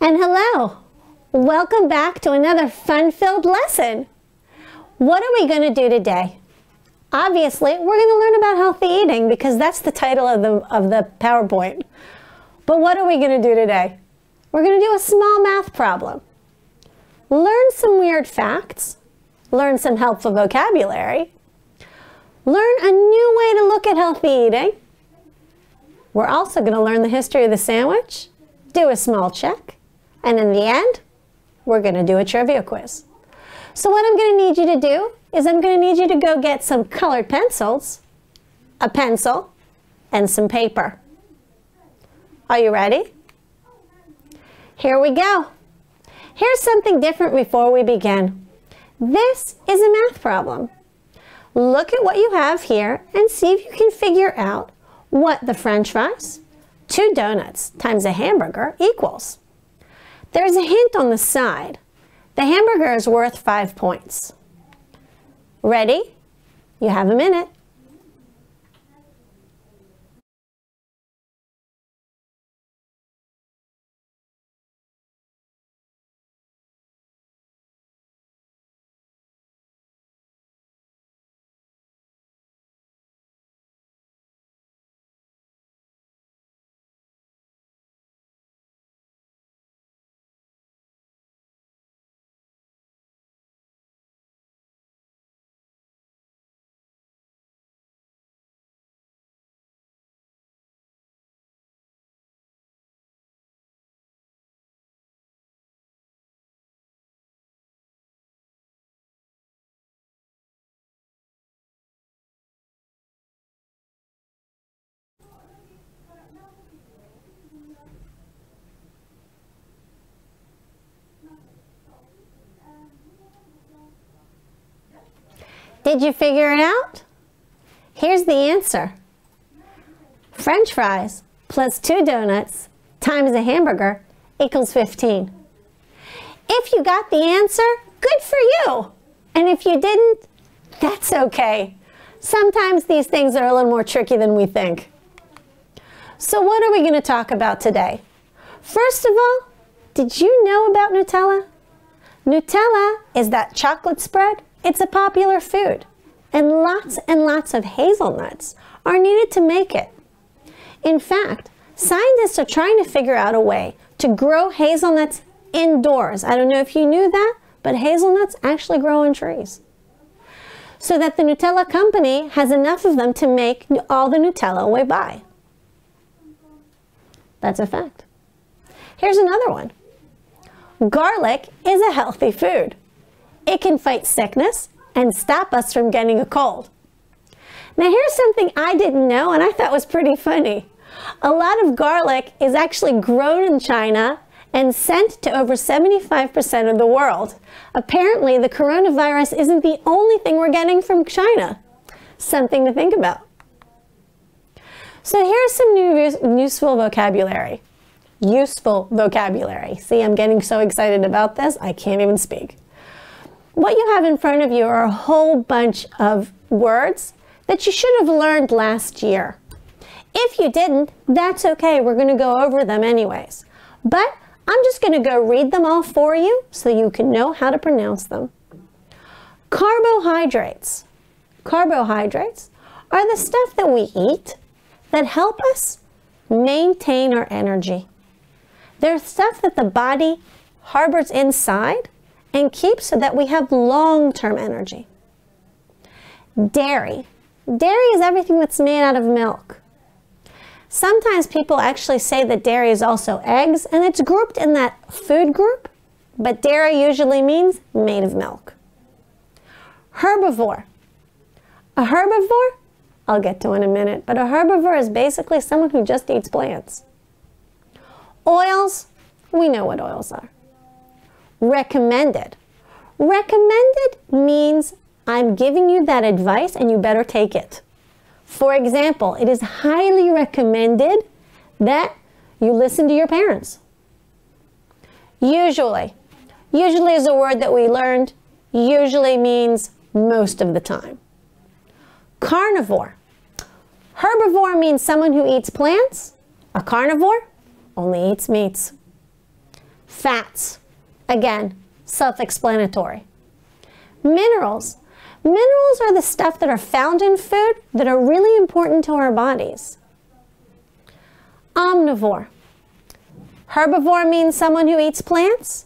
And hello, welcome back to another fun-filled lesson. What are we going to do today? Obviously, we're going to learn about healthy eating because that's the title of the PowerPoint. But what are we going to do today? We're going to do a small math problem. Learn some weird facts, learn some helpful vocabulary, learn a new way to look at healthy eating. We're also going to learn the history of the sandwich, do a small check, and in the end, we're going to do a trivia quiz. So what I'm going to need you to do is I'm going to need you to go get some colored pencils, a pencil, and some paper. Are you ready? Here we go. Here's something different before we begin. This is a math problem. Look at what you have here and see if you can figure out what the French fries, 2 donuts times a hamburger equals. There's a hint on the side. The hamburger is worth 5 points. Ready? You have a minute. Did you figure it out? Here's the answer. French fries plus 2 donuts times a hamburger equals 15. If you got the answer, good for you. And if you didn't, that's okay. Sometimes these things are a little more tricky than we think. So what are we going to talk about today? First of all, did you know about Nutella? Nutella is that chocolate spread. It's a popular food, and lots of hazelnuts are needed to make it. In fact, scientists are trying to figure out a way to grow hazelnuts indoors. I don't know if you knew that, but hazelnuts actually grow on trees. So that the Nutella company has enough of them to make all the Nutella we buy. That's a fact. Here's another one. Garlic is a healthy food. It can fight sickness and stop us from getting a cold. Now here's something I didn't know and I thought was pretty funny. A lot of garlic is actually grown in China and sent to over 75% of the world. Apparently the coronavirus isn't the only thing we're getting from China. Something to think about. So here's some useful vocabulary. Useful vocabulary. See, I'm getting so excited about this, I can't even speak. What you have in front of you are a whole bunch of words that you should have learned last year. If you didn't, that's okay. We're going to go over them anyways. But I'm just going to go read them all for you so you can know how to pronounce them. Carbohydrates. Carbohydrates are the stuff that we eat that help us maintain our energy. They're stuff that the body harbors inside and keep so that we have long-term energy. Dairy. Dairy is everything that's made out of milk. Sometimes people actually say that dairy is also eggs, and it's grouped in that food group, but dairy usually means made of milk. Herbivore. A herbivore, I'll get to in a minute, but a herbivore is basically someone who just eats plants. Oils, we know what oils are. Recommended. Recommended means I'm giving you that advice and you better take it. For example, it is highly recommended that you listen to your parents. Usually. Usually is a word that we learned. Usually means most of the time. Carnivore. Herbivore means someone who eats plants. A carnivore only eats meats. Fats, again, self-explanatory. Minerals. Minerals are the stuff that are found in food that are really important to our bodies. Omnivore. Herbivore means someone who eats plants.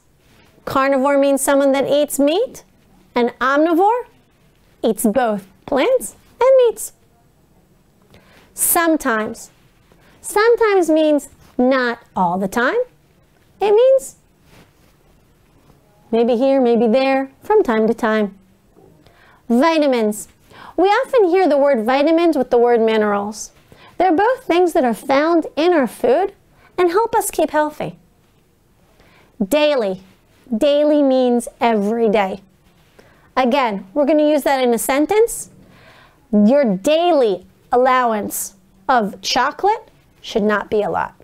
Carnivore means someone that eats meat. And omnivore eats both plants and meats. Sometimes. Sometimes means not all the time. It means maybe here, maybe there, from time to time. Vitamins. We often hear the word vitamins with the word minerals. They're both things that are found in our food and help us keep healthy. Daily. Daily means every day. Again, we're going to use that in a sentence. Your daily allowance of chocolate should not be a lot.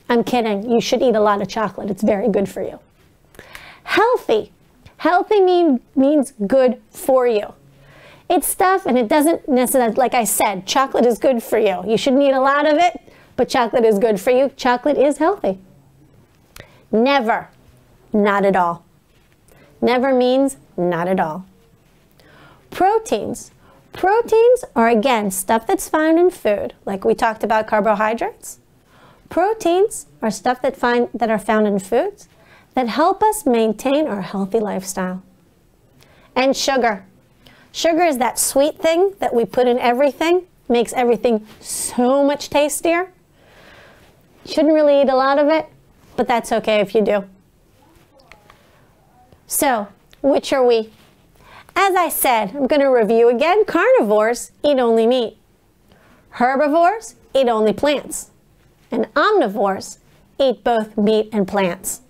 I'm kidding. You should eat a lot of chocolate. It's very good for you. Healthy. Healthy means good for you. It's stuff, and it doesn't necessarily, like I said, chocolate is good for you. You shouldn't eat a lot of it, but chocolate is good for you. Chocolate is healthy. Never. Not at all. Never means not at all. Proteins. Proteins are, again, stuff that's found in food, like we talked about carbohydrates. Proteins are stuff that are found in foods that help us maintain our healthy lifestyle. And sugar. Sugar is that sweet thing that we put in everything, makes everything so much tastier. You shouldn't really eat a lot of it, but that's okay if you do. So, which are we? As I said, I'm going to review again. Carnivores eat only meat. Herbivores eat only plants. And omnivores eat both meat and plants.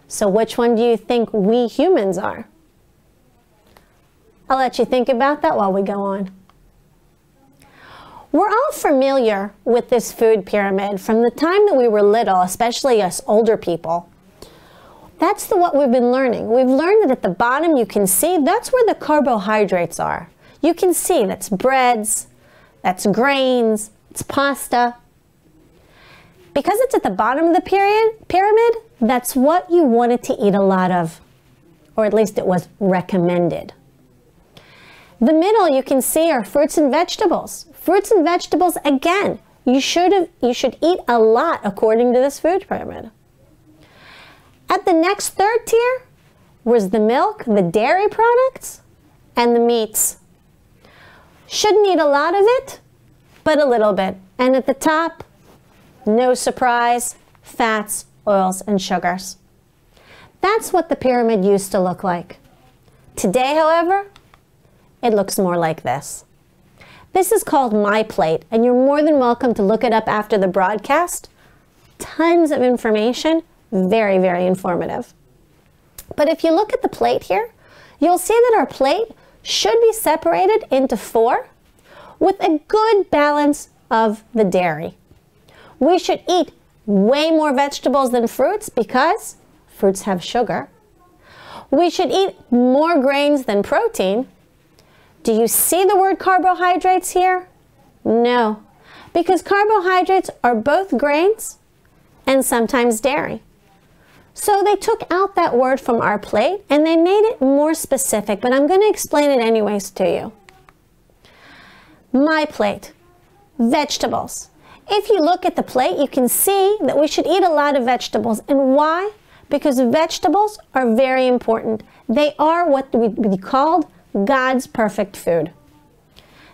So which one do you think we humans are? I'll let you think about that while we go on. We're all familiar with this food pyramid from the time that we were little, especially us older people. That's what we've been learning. We've learned that at the bottom you can see that's where the carbohydrates are. You can see that's breads, that's grains, it's pasta. Because it's at the bottom of the pyramid, that's what you wanted to eat a lot of, or at least it was recommended. The middle you can see are fruits and vegetables. Fruits and vegetables, again, you should eat a lot according to this food pyramid. At the next third tier was the milk, the dairy products, and the meats. Shouldn't eat a lot of it, but a little bit. And at the top, no surprise, fats, oils, and sugars. That's what the pyramid used to look like. Today, however, it looks more like this. This is called My Plate, and you're more than welcome to look it up after the broadcast. Tons of information, very, very informative. But if you look at the plate here, you'll see that our plate should be separated into 4 with a good balance of the dairy. We should eat way more vegetables than fruits because fruits have sugar. We should eat more grains than protein. Do you see the word carbohydrates here? No, because carbohydrates are both grains and sometimes dairy. So they took out that word from our plate and they made it more specific, but I'm going to explain it anyways to you. My plate, vegetables. If you look at the plate, you can see that we should eat a lot of vegetables. And why? Because vegetables are very important. They are what we called God's perfect food.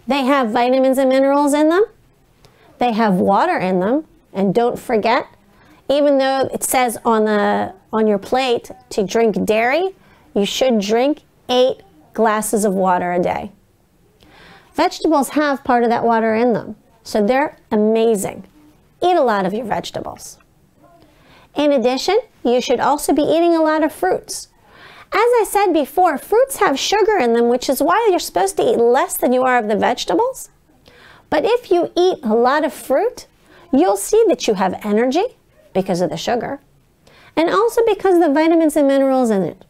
They have vitamins and minerals in them. They have water in them. And don't forget, even though it says on your plate to drink dairy, you should drink 8 glasses of water a day. Vegetables have part of that water in them, so they're amazing. Eat a lot of your vegetables. In addition, you should also be eating a lot of fruits. As I said before, fruits have sugar in them, which is why you're supposed to eat less than you are of the vegetables. But if you eat a lot of fruit, you'll see that you have energy because of the sugar, and also because of the vitamins and minerals in it.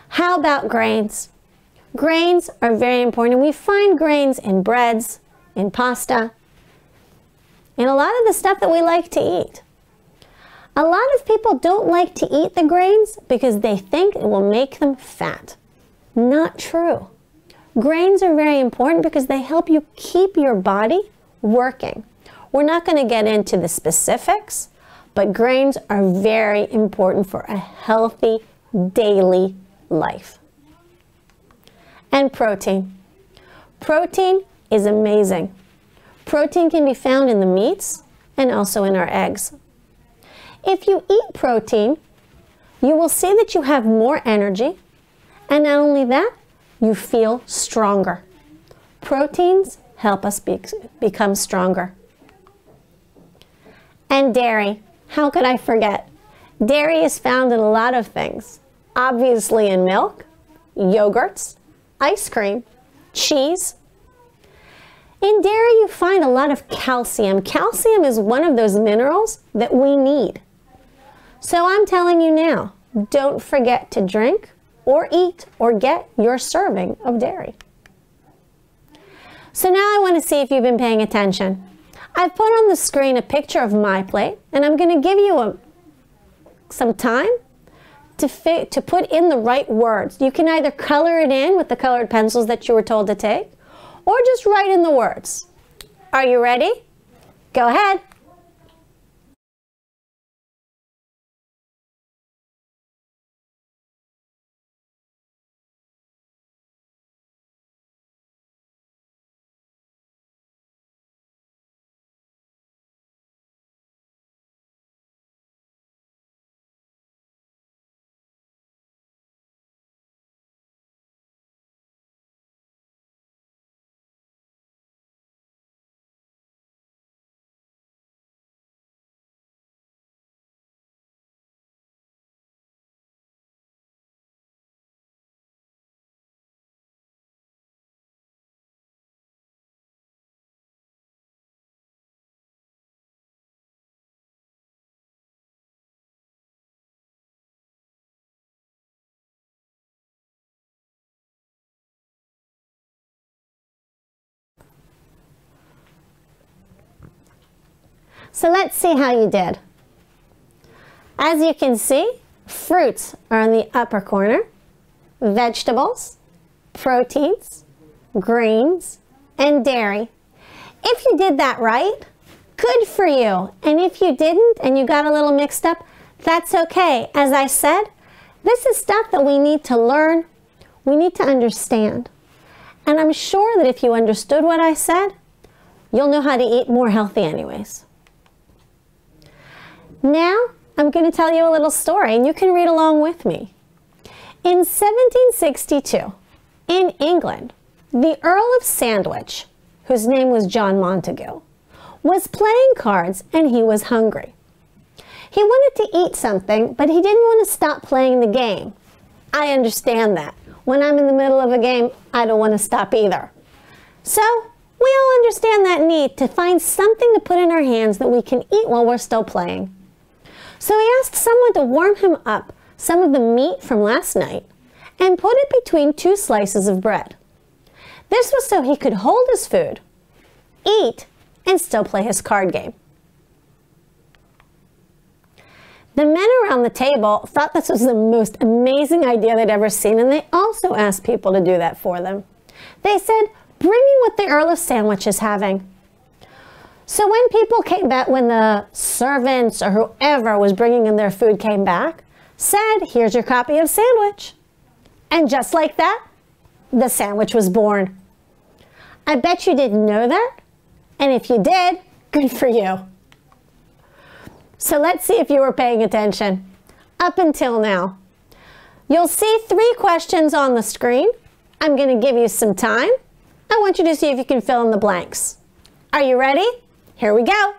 How about grains? Grains are very important. We find grains in breads, in pasta, in a lot of the stuff that we like to eat. A lot of people don't like to eat the grains because they think it will make them fat. Not true. Grains are very important because they help you keep your body working. We're not going to get into the specifics, but grains are very important for a healthy daily life. And protein. Protein is amazing. Protein can be found in the meats and also in our eggs. If you eat protein, you will see that you have more energy, and not only that, you feel stronger. Proteins help us become stronger. And dairy, how could I forget? Dairy is found in a lot of things. Obviously in milk, yogurts, ice cream, cheese. In dairy you find a lot of calcium. Calcium is one of those minerals that we need. So I'm telling you now, don't forget to drink or eat or get your serving of dairy. So now I want to see if you've been paying attention. I've put on the screen a picture of my plate, and I'm going to give you some time to put in the right words. You can either color it in with the colored pencils that you were told to take, or just write in the words. Are you ready? Go ahead. So let's see how you did. As you can see, fruits are in the upper corner, vegetables, proteins, grains, and dairy. If you did that right, good for you. And if you didn't and you got a little mixed up, that's okay. As I said, this is stuff that we need to learn, we need to understand. And I'm sure that if you understood what I said, you'll know how to eat more healthy anyways. Now, I'm going to tell you a little story, and you can read along with me. In 1762, in England, the Earl of Sandwich, whose name was John Montagu, was playing cards and he was hungry. He wanted to eat something, but he didn't want to stop playing the game. I understand that. When I'm in the middle of a game, I don't want to stop either. So, we all understand that need to find something to put in our hands that we can eat while we're still playing. So he asked someone to warm him up some of the meat from last night and put it between 2 slices of bread. This was so he could hold his food, eat, and still play his card game. The men around the table thought this was the most amazing idea they'd ever seen, and they also asked people to do that for them. They said, "Bring me what the Earl of Sandwich is having." So when people came back, when the servants or whoever was bringing in their food came back, said, "Here's your copy of sandwich." And just like that, the sandwich was born. I bet you didn't know that. And if you did, good for you. So let's see if you were paying attention. Up until now, you'll see 3 questions on the screen. I'm going to give you some time. I want you to see if you can fill in the blanks. Are you ready? Here we go.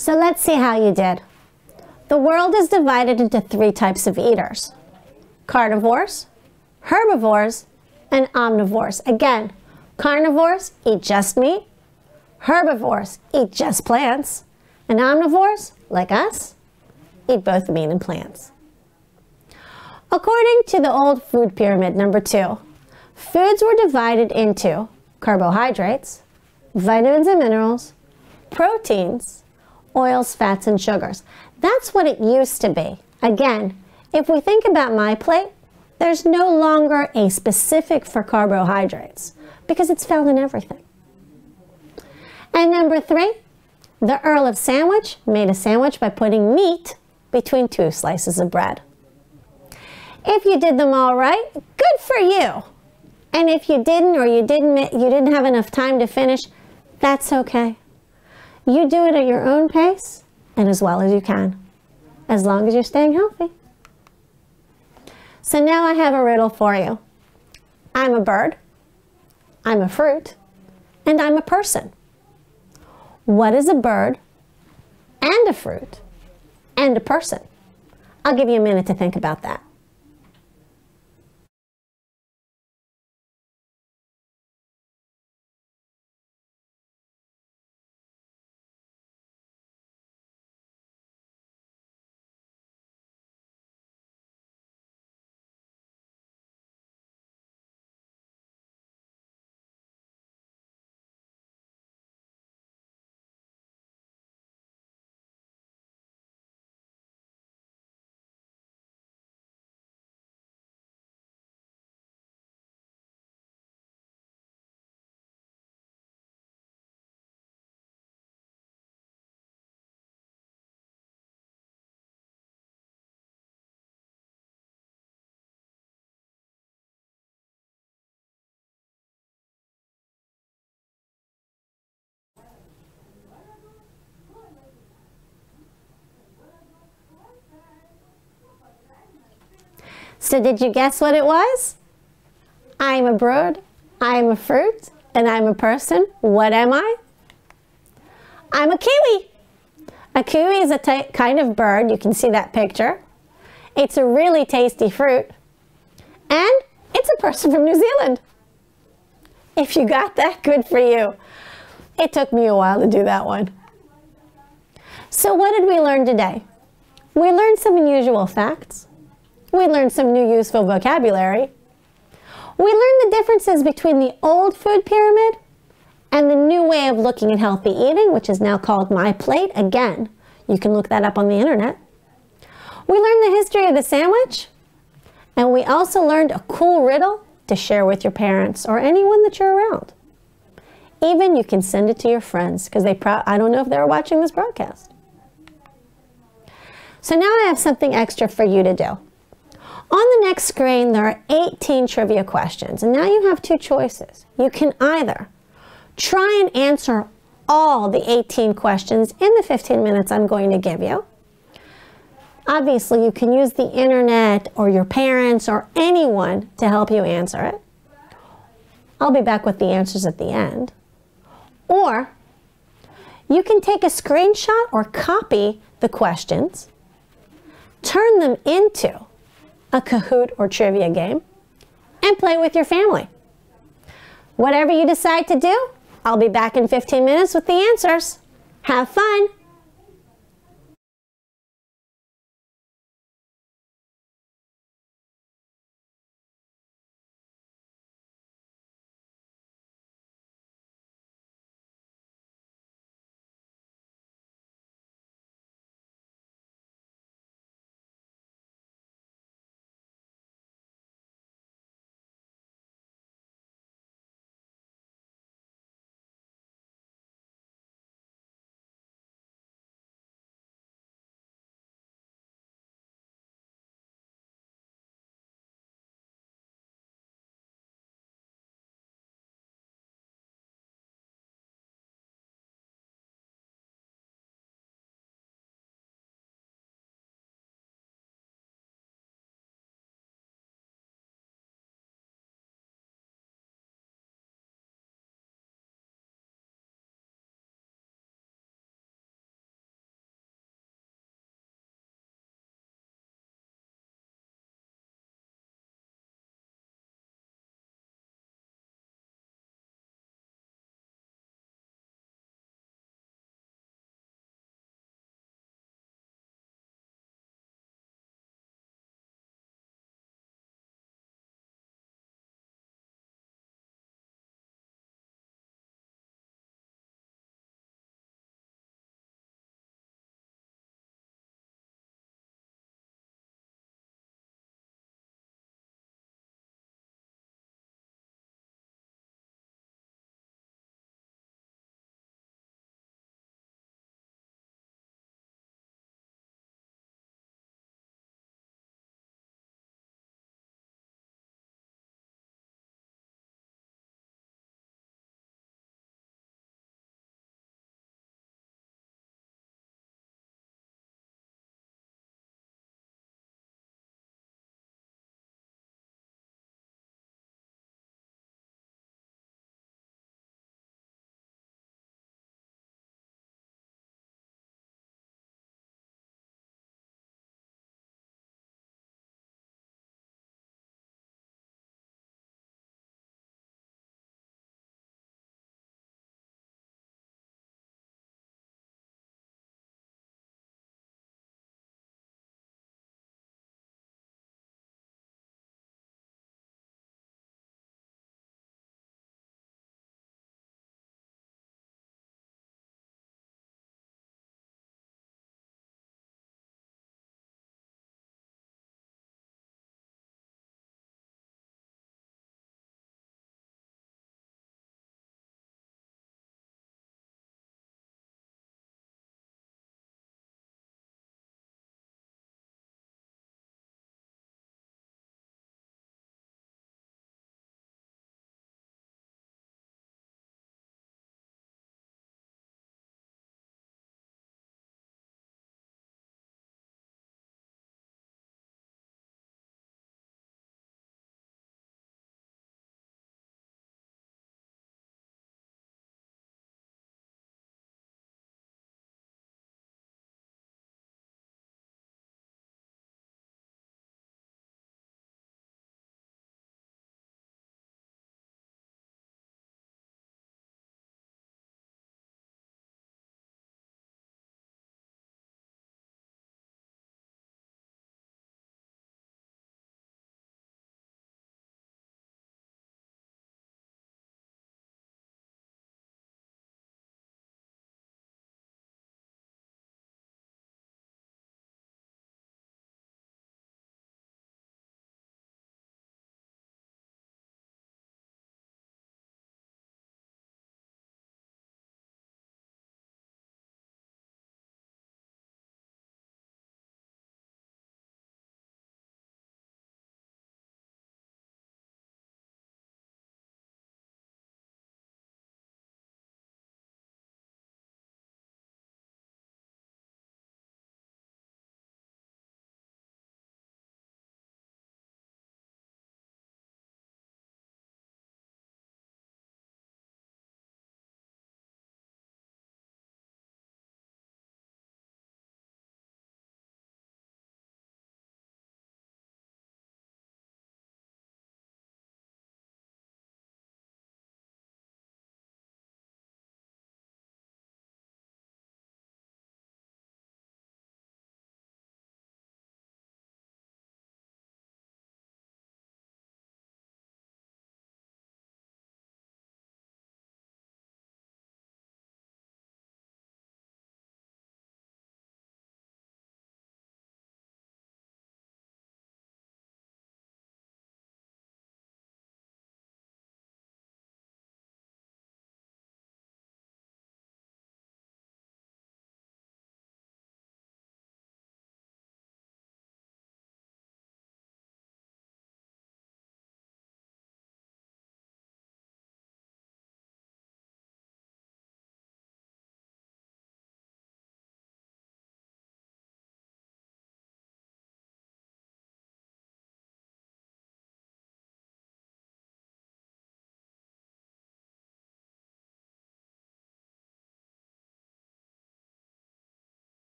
So let's see how you did. The world is divided into 3 types of eaters: carnivores, herbivores, and omnivores. Again, carnivores eat just meat, herbivores eat just plants, and omnivores, like us, eat both meat and plants. According to the old food pyramid number 2, foods were divided into carbohydrates, vitamins and minerals, proteins, oils, fats, and sugars. That's what it used to be. Again, if we think about my plate, there's no longer a specific for carbohydrates because it's found in everything. And number 3, the Earl of Sandwich made a sandwich by putting meat between 2 slices of bread. If you did them all right, good for you. And if you didn't, or you didn't have enough time to finish, that's okay. You do it at your own pace and as well as you can, as long as you're staying healthy. So now I have a riddle for you. I'm a bird, I'm a fruit, and I'm a person. What is a bird and a fruit and a person? I'll give you a minute to think about that. So did you guess what it was? I'm a bird, I'm a fruit, and I'm a person. What am I? I'm a kiwi. A kiwi is a kind of bird. You can see that picture. It's a really tasty fruit. And it's a person from New Zealand. If you got that, good for you. It took me a while to do that one. So what did we learn today? We learned some unusual facts. We learned some new useful vocabulary. We learned the differences between the old food pyramid and the new way of looking at healthy eating, which is now called My Plate. Again, you can look that up on the internet. We learned the history of the sandwich, and we also learned a cool riddle to share with your parents or anyone that you're around. Even you can send it to your friends because I don't know if they're watching this broadcast. So now I have something extra for you to do. On the next screen, there are 18 trivia questions, and now you have 2 choices. You can either try and answer all the 18 questions in the 15 minutes I'm going to give you. Obviously, you can use the internet or your parents or anyone to help you answer it. I'll be back with the answers at the end. Or you can take a screenshot or copy the questions, turn them into a Kahoot or trivia game, and play with your family. Whatever you decide to do, I'll be back in 15 minutes with the answers. Have fun!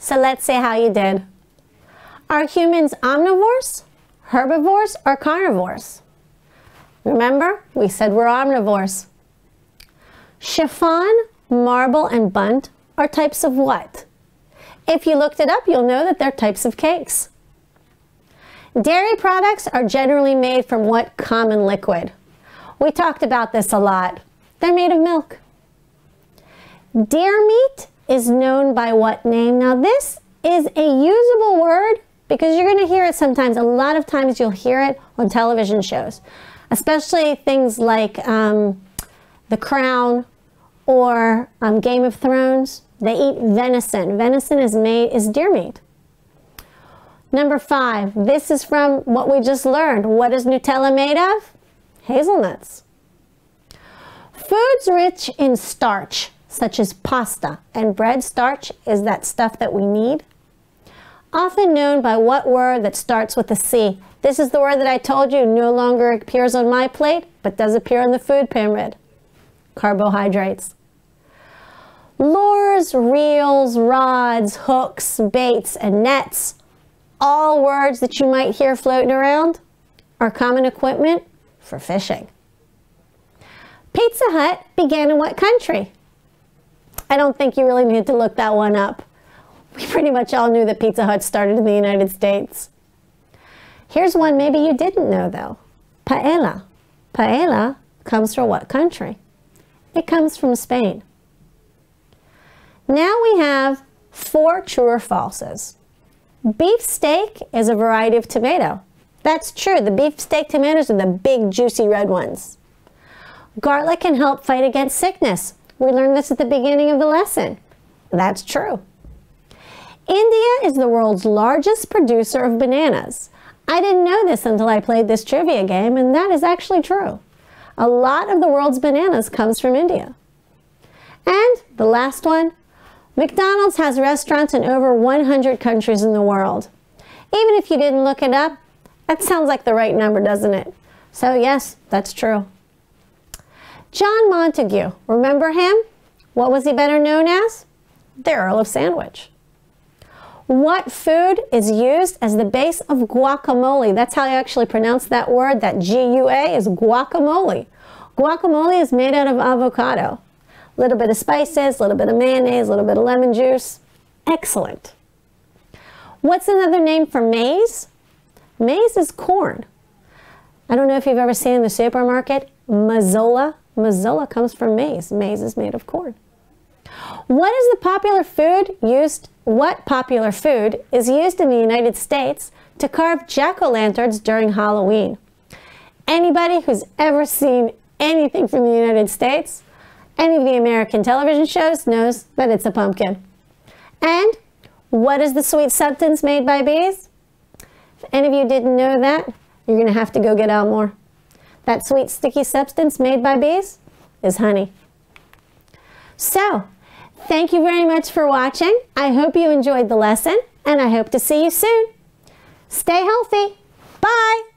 So let's see how you did. Are humans omnivores, herbivores, or carnivores? Remember, we said we're omnivores. Chiffon, marble, and bundt are types of what? If you looked it up, you'll know that they're types of cakes. Dairy products are generally made from what common liquid? We talked about this a lot. They're made of milk. Deer meat is known by what name? Now this is a usable word because you're going to hear it sometimes. A lot of times you'll hear it on television shows, especially things like The Crown or Game of Thrones. They eat venison. Venison is deer meat. Number 5, this is from what we just learned. What is Nutella made of? Hazelnuts. Foods rich in starch, such as pasta and bread. Starch is that stuff that we need. Often known by what word that starts with a C? This is the word that I told you no longer appears on my plate, but does appear on the food pyramid. Carbohydrates. Lures, reels, rods, hooks, baits, and nets, all words that you might hear floating around, are common equipment for fishing. Pizza Hut began in what country? I don't think you really need to look that one up. We pretty much all knew that Pizza Hut started in the United States. Here's one maybe you didn't know though. Paella. Paella comes from what country? It comes from Spain. Now we have 4 true or falses. Beef steak is a variety of tomato. That's true. The beef steak tomatoes are the big juicy red ones. Garlic can help fight against sickness. We learned this at the beginning of the lesson. That's true. India is the world's largest producer of bananas. I didn't know this until I played this trivia game, and that is actually true. A lot of the world's bananas comes from India. And the last one, McDonald's has restaurants in over 100 countries in the world. Even if you didn't look it up, that sounds like the right number, doesn't it? So yes, that's true. John Montagu, remember him? What was he better known as? The Earl of Sandwich. What food is used as the base of guacamole? That's how you actually pronounce that word. That G-U-A is guacamole. Guacamole is made out of avocado. A little bit of spices, a little bit of mayonnaise, a little bit of lemon juice. Excellent. What's another name for maize? Maize is corn. I don't know if you've ever seen in the supermarket, mazola. Mazola comes from maize. Maize is made of corn. What is the popular food used? What popular food is used in the United States to carve jack-o'-lanterns during Halloween? Anybody who's ever seen anything from the United States, any of the American television shows, knows that it's a pumpkin. And what is the sweet substance made by bees? If any of you didn't know that, you're going to have to go get out more. That sweet sticky substance made by bees is honey. So, thank you very much for watching. I hope you enjoyed the lesson, and I hope to see you soon. Stay healthy. Bye.